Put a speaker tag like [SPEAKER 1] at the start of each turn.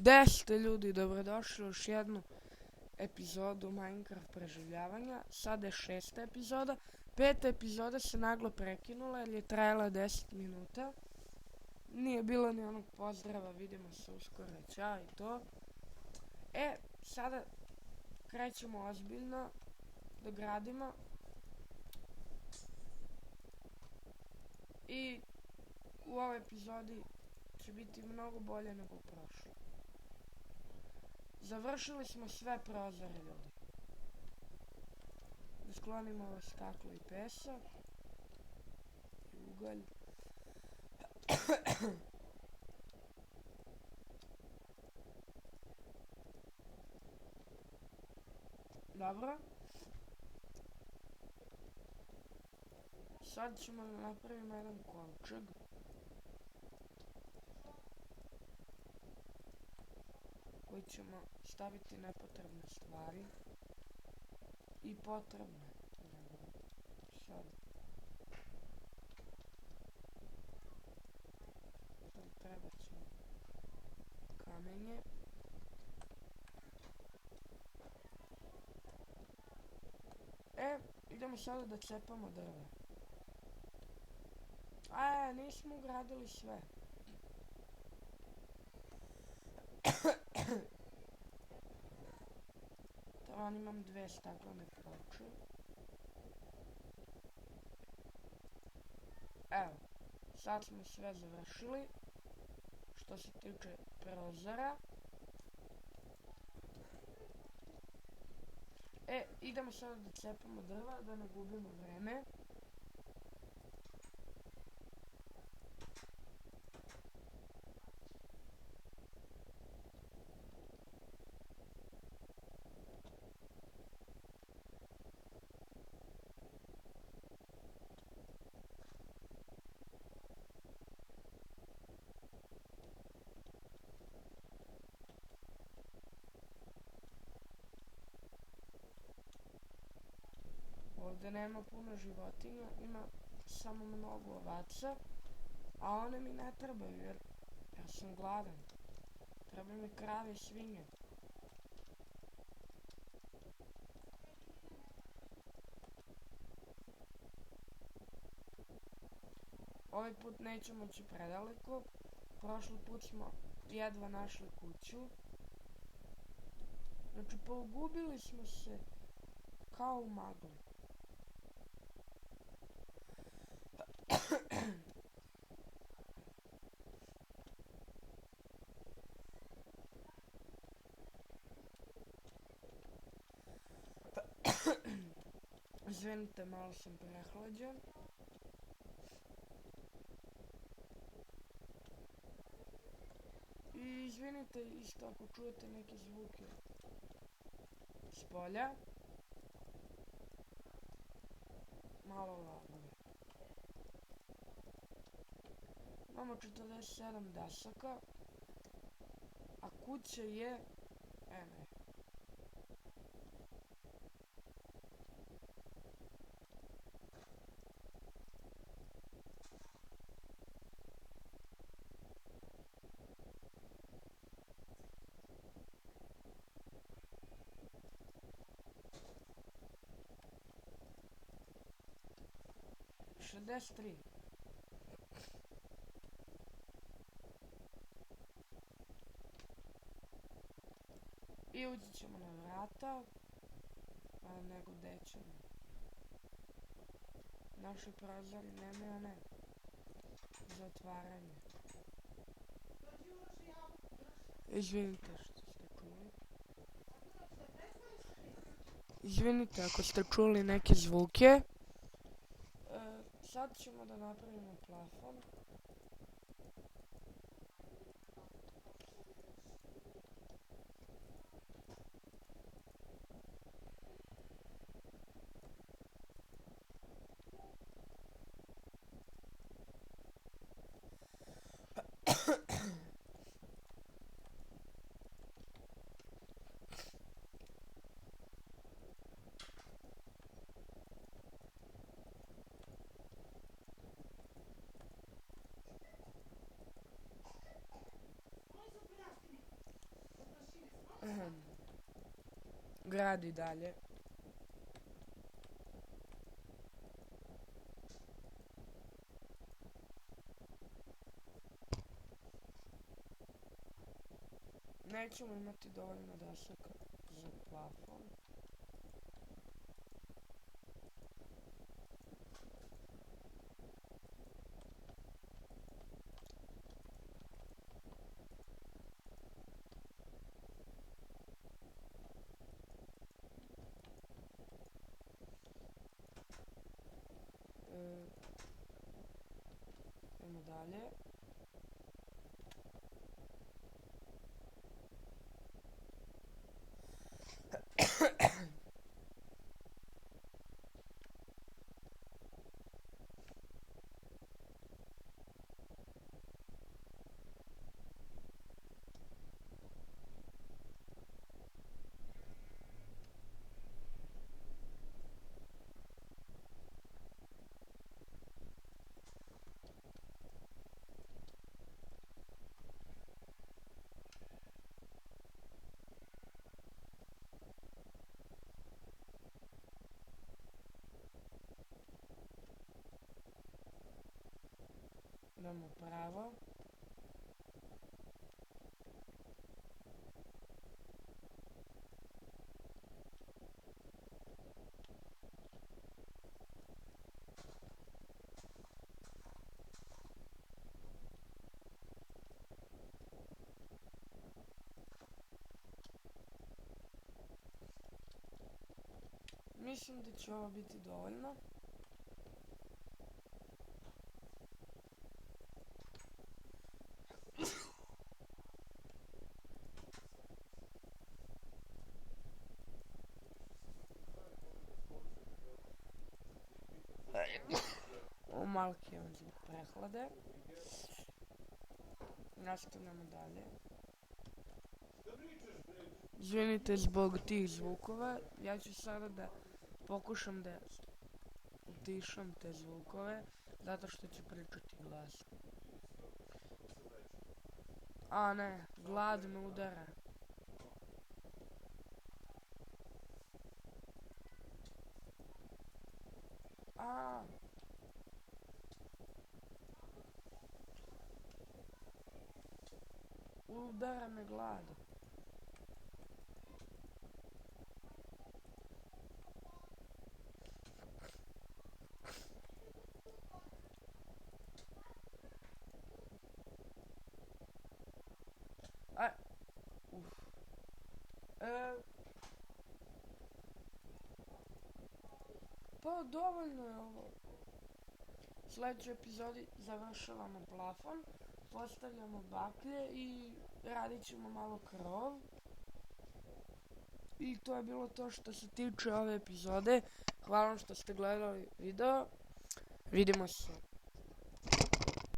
[SPEAKER 1] Gde ste ljudi, dobrodošli u još jednu epizodu Minecraft preživljavanja. Sada je 6. epizoda. 5. epizoda se naglo prekinula jer je trajala 10 minuta. Nije bilo ni onog pozdrava, vidimo se uskoro, ćao i to. Sada krećemo ozbiljno da gradimo. I u ovoj epizodi će biti mnogo bolje nego u prošloj. Završili smo sve prozore, ljudi. Da sklonimo ovo staklo i pesak. I ugalj. Dobro. Sad ćemo da napravimo jedan kovčeg. Koji ćemo staviti nepotrebne stvari. I potrebne. Sad treba ćemo kamenje. Idemo sada da cepamo drva. Nismo ugradili sve. Taman imam 2 staklene ploče. Evo, sad smo sve završili. Što se tiče prozora. Idemo sada da cepamo drva, da ne gubimo vreme. Ovdje nema puno životinja, ima samo mnogo ovaca, a one mi ne trebaju jer sam gladan. Treba mi krave i svinje. Ovaj put nećemo ići predaleko. Prošli put smo jedva našli kuću. Znači, pogubili smo se kao u magli. Izvinite, malo sam prehlađen. I izvinite isto ako čujete neke zvuke s polja. Malo laguje. Imamo 47 dasaka. A kuća je... ne. Šezdeset tri. I ući ćemo na vrata, nego gde ćemo. Naši prozori nemaju one za otvaranje. Izvinite što ste čuli. Izvinite ako ste čuli neke zvuke. Sad ćemo da napravimo plafon. gradi dalje. Nećemo imati dovoljno dasaka za plafon. Idemo dalje. Idemo pravo. Mislim da će ovo biti dovoljno. Malki on zbog prehlade. Nastavljamo dalje. Izvinite zbog tih zvukova. Ja ću sada da pokušam da utišam te zvukove, zato što ću pričati glasno. A ne, glad me udara. Udara me glad. Pa dovoljno je ovo. U sljedećoj epizodi završavamo plafon, postavljamo baklje i radit ćemo malo krov. I to je bilo to što se tiče ove epizode. Hvala vam što ste gledali video. Vidimo se